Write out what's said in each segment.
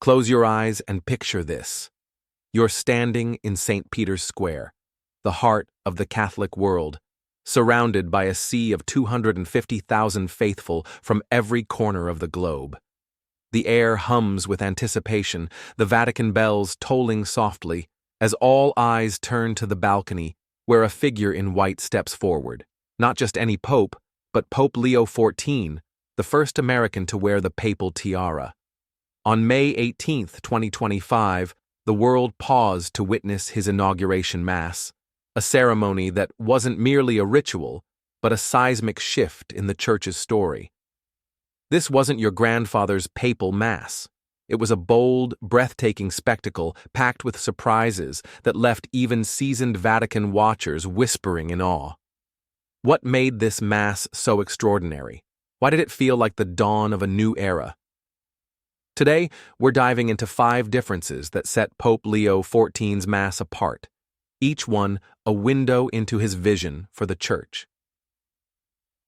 Close your eyes and picture this. You're standing in St. Peter's Square, the heart of the Catholic world, surrounded by a sea of 250,000 faithful from every corner of the globe. The air hums with anticipation, the Vatican bells tolling softly, as all eyes turn to the balcony where a figure in white steps forward. Not just any pope, but Pope Leo XIV, the first American to wear the papal tiara. On May 18, 2025, the world paused to witness his inauguration mass, a ceremony that wasn't merely a ritual, but a seismic shift in the Church's story. This wasn't your grandfather's papal mass. It was a bold, breathtaking spectacle packed with surprises that left even seasoned Vatican watchers whispering in awe. What made this mass so extraordinary? Why did it feel like the dawn of a new era? Today, we're diving into 5 differences that set Pope Leo XIV's Mass apart, each one a window into his vision for the Church.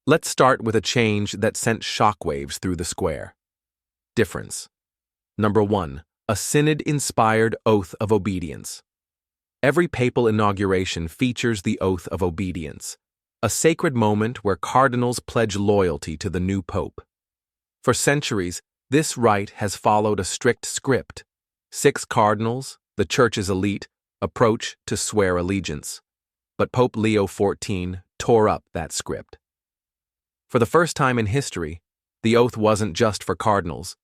Let's start with a change that sent shockwaves through the square. Difference. Number 1. A synod-inspired oath of obedience. Every papal inauguration features the oath of obedience, a sacred moment where cardinals pledge loyalty to the new pope. For centuries, this rite has followed a strict script. 6 cardinals, the Church's elite, approach to swear allegiance. But Pope Leo XIV tore up that script. For the first time in history, the oath wasn't just for cardinals.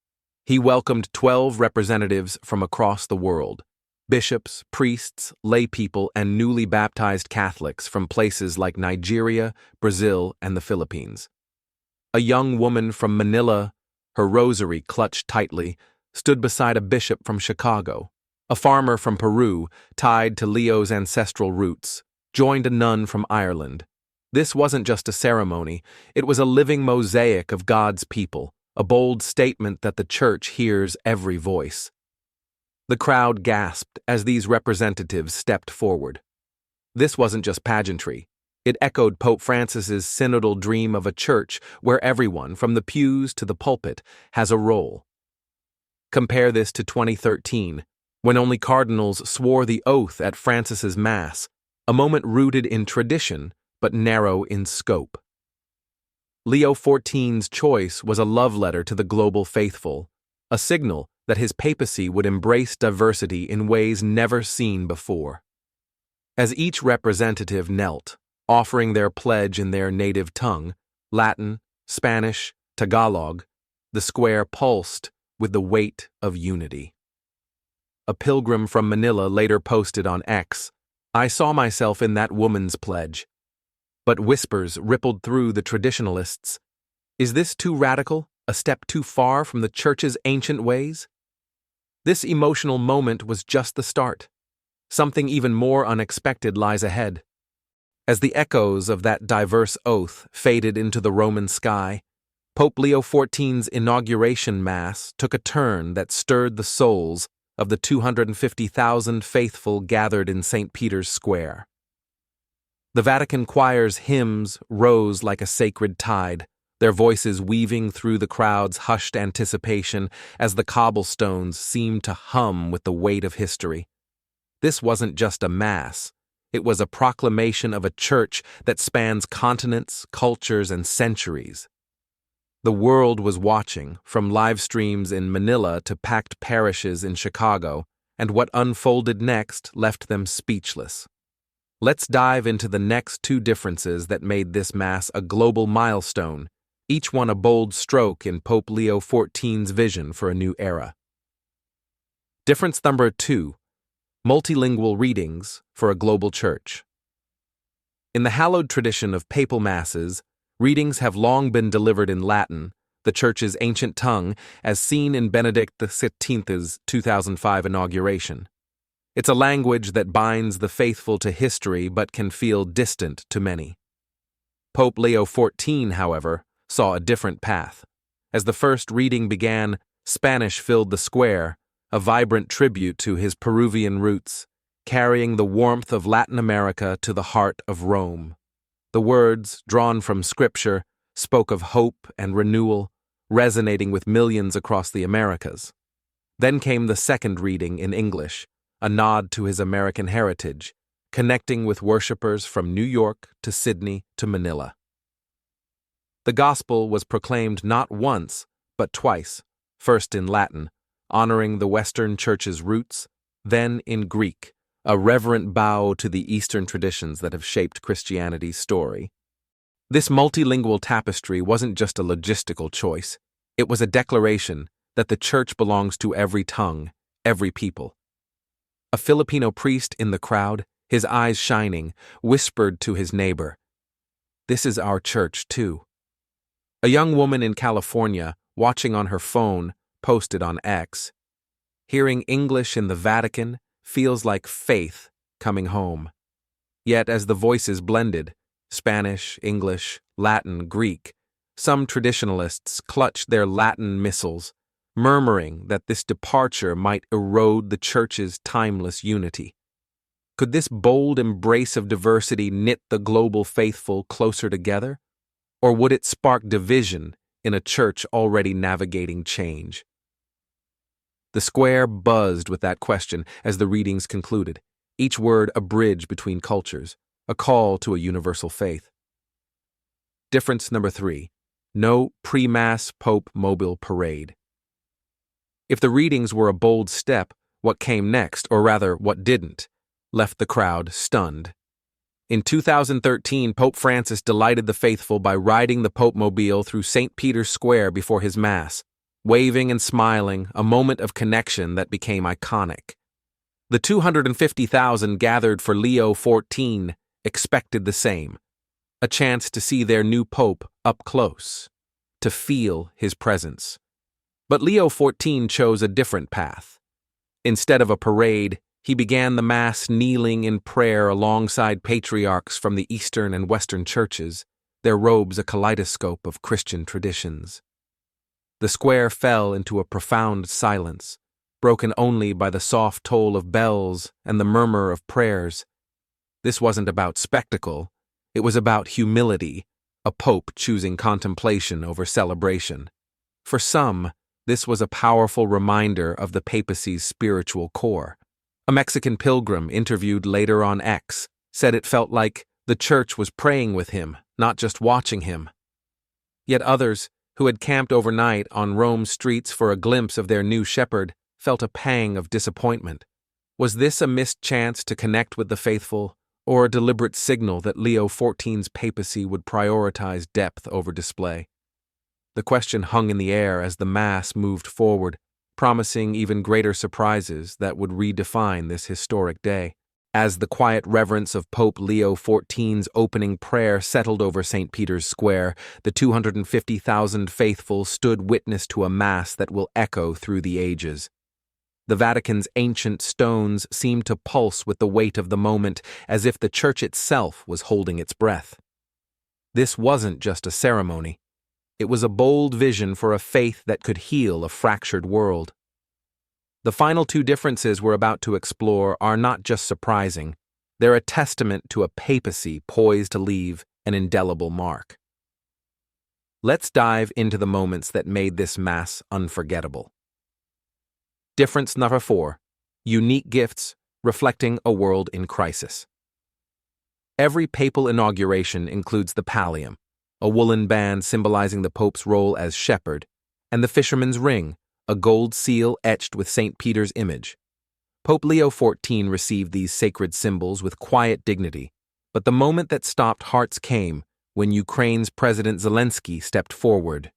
He welcomed 12 representatives from across the world, bishops, priests, laypeople, and newly baptized Catholics from places like Nigeria, Brazil, and the Philippines. A young woman from Manila, her rosary clutched tightly, stood beside a bishop from Chicago. A farmer from Peru, tied to Leo's ancestral roots, joined a nun from Ireland. This wasn't just a ceremony, it was a living mosaic of God's people, a bold statement that the Church hears every voice. The crowd gasped as these representatives stepped forward. This wasn't just pageantry. It echoed Pope Francis's synodal dream of a church where everyone, from the pews to the pulpit, has a role. Compare this to 2013, when only cardinals swore the oath at Francis's Mass, a moment rooted in tradition but narrow in scope. Leo XIV's choice was a love letter to the global faithful, a signal that his papacy would embrace diversity in ways never seen before. As each representative knelt, offering their pledge in their native tongue, Latin, Spanish, Tagalog, the square pulsed with the weight of unity. A pilgrim from Manila later posted on X, "I saw myself in that woman's pledge." But whispers rippled through the traditionalists. Is this too radical, a step too far from the Church's ancient ways? This emotional moment was just the start. Something even more unexpected lies ahead. As the echoes of that diverse oath faded into the Roman sky, Pope Leo XIV's Inauguration Mass took a turn that stirred the souls of the 250,000 faithful gathered in St. Peter's Square. The Vatican choir's hymns rose like a sacred tide, their voices weaving through the crowd's hushed anticipation as the cobblestones seemed to hum with the weight of history. This wasn't just a mass. It was a proclamation of a church that spans continents, cultures, and centuries. The world was watching, from live streams in Manila to packed parishes in Chicago, and what unfolded next left them speechless. Let's dive into the next 2 differences that made this Mass a global milestone, each one a bold stroke in Pope Leo XIV's vision for a new era. Difference number 2. Multilingual readings for a global church. In the hallowed tradition of papal masses, readings have long been delivered in Latin, the Church's ancient tongue, as seen in Benedict XVI's 2005 inauguration. It's a language that binds the faithful to history but can feel distant to many. Pope Leo XIV, however, saw a different path. As the first reading began, Spanish filled the square, a vibrant tribute to his Peruvian roots, carrying the warmth of Latin America to the heart of Rome. The words, drawn from Scripture, spoke of hope and renewal, resonating with millions across the Americas. Then came the second reading in English, a nod to his American heritage, connecting with worshippers from New York to Sydney to Manila. The gospel was proclaimed not once, but twice, first in Latin, honoring the Western Church's roots, then in Greek, a reverent bow to the Eastern traditions that have shaped Christianity's story. This multilingual tapestry wasn't just a logistical choice, it was a declaration that the Church belongs to every tongue, every people. A Filipino priest in the crowd, his eyes shining, whispered to his neighbor, "This is our church, too." A young woman in California, watching on her phone, posted on X, "Hearing English in the Vatican feels like faith coming home." Yet as the voices blended, Spanish, English, Latin, Greek, some traditionalists clutched their Latin missals, murmuring that this departure might erode the Church's timeless unity. Could this bold embrace of diversity knit the global faithful closer together? Or would it spark division in a church already navigating change? The square buzzed with that question as the readings concluded, each word a bridge between cultures, a call to a universal faith. Difference number 3. No pre-Mass Pope Mobile Parade. If the readings were a bold step, what came next, or rather what didn't, left the crowd stunned. In 2013, Pope Francis delighted the faithful by riding the Pope Mobile through St. Peter's Square before his Mass, waving and smiling, a moment of connection that became iconic. The 250,000 gathered for Leo XIV expected the same, a chance to see their new Pope up close, to feel his presence. But Leo XIV chose a different path. Instead of a parade, he began the Mass kneeling in prayer alongside patriarchs from the Eastern and Western churches, their robes a kaleidoscope of Christian traditions. The square fell into a profound silence, broken only by the soft toll of bells and the murmur of prayers. This wasn't about spectacle, it was about humility, a pope choosing contemplation over celebration. For some, this was a powerful reminder of the papacy's spiritual core. A Mexican pilgrim interviewed later on X said it felt like the Church was praying with him, not just watching him. Yet others, who had camped overnight on Rome's streets for a glimpse of their new shepherd, felt a pang of disappointment. Was this a missed chance to connect with the faithful, or a deliberate signal that Leo XIV's papacy would prioritize depth over display? The question hung in the air as the Mass moved forward, promising even greater surprises that would redefine this historic day. As the quiet reverence of Pope Leo XIV's opening prayer settled over St. Peter's Square, the 250,000 faithful stood witness to a Mass that will echo through the ages. The Vatican's ancient stones seemed to pulse with the weight of the moment, as if the Church itself was holding its breath. This wasn't just a ceremony. It was a bold vision for a faith that could heal a fractured world. The final two differences we're about to explore are not just surprising, they're a testament to a papacy poised to leave an indelible mark. Let's dive into the moments that made this Mass unforgettable. Difference number 4. Unique gifts reflecting a world in crisis. Every papal inauguration includes the pallium, a woolen band symbolizing the Pope's role as shepherd, and the fisherman's ring, a gold seal etched with St. Peter's image. Pope Leo XIV received these sacred symbols with quiet dignity, but the moment that stopped hearts came when Ukraine's President Zelensky stepped forward.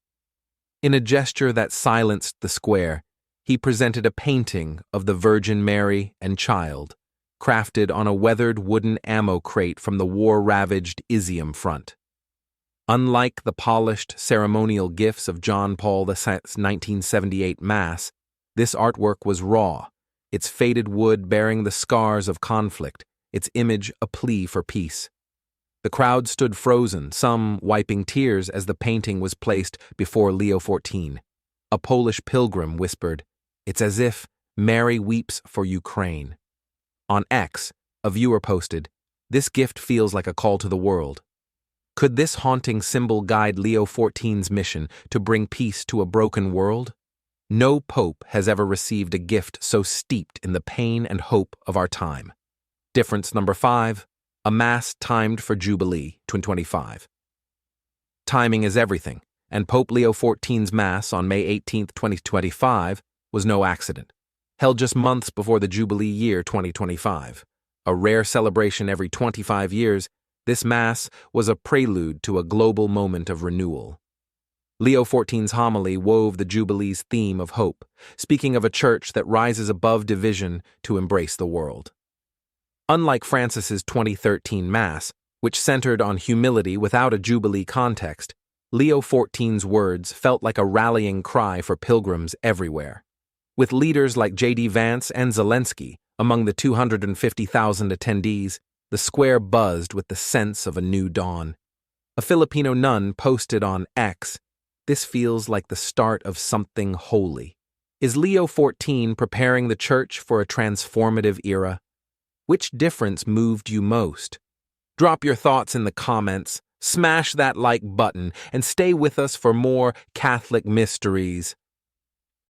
In a gesture that silenced the square, he presented a painting of the Virgin Mary and Child, crafted on a weathered wooden ammo crate from the war-ravaged Izium front. Unlike the polished ceremonial gifts of John Paul II's 1978 Mass, this artwork was raw, its faded wood bearing the scars of conflict, its image a plea for peace. The crowd stood frozen, some wiping tears as the painting was placed before Leo XIV. A Polish pilgrim whispered, "It's as if Mary weeps for Ukraine." On X, a viewer posted, "This gift feels like a call to the world." Could this haunting symbol guide Leo XIV's mission to bring peace to a broken world? No pope has ever received a gift so steeped in the pain and hope of our time. Difference number 5, a Mass timed for Jubilee 2025. Timing is everything, and Pope Leo XIV's Mass on May 18, 2025 was no accident. Held just months before the Jubilee year 2025. A rare celebration every 25 years, this Mass was a prelude to a global moment of renewal. Leo XIV's homily wove the Jubilee's theme of hope, speaking of a church that rises above division to embrace the world. Unlike Francis's 2013 Mass, which centered on humility without a Jubilee context, Leo XIV's words felt like a rallying cry for pilgrims everywhere. With leaders like J.D. Vance and Zelensky among the 250,000 attendees, the square buzzed with the sense of a new dawn. A Filipino nun posted on X, "This feels like the start of something holy." Is Leo XIV preparing the Church for a transformative era? Which difference moved you most? Drop your thoughts in the comments, smash that like button, and stay with us for more Catholic mysteries.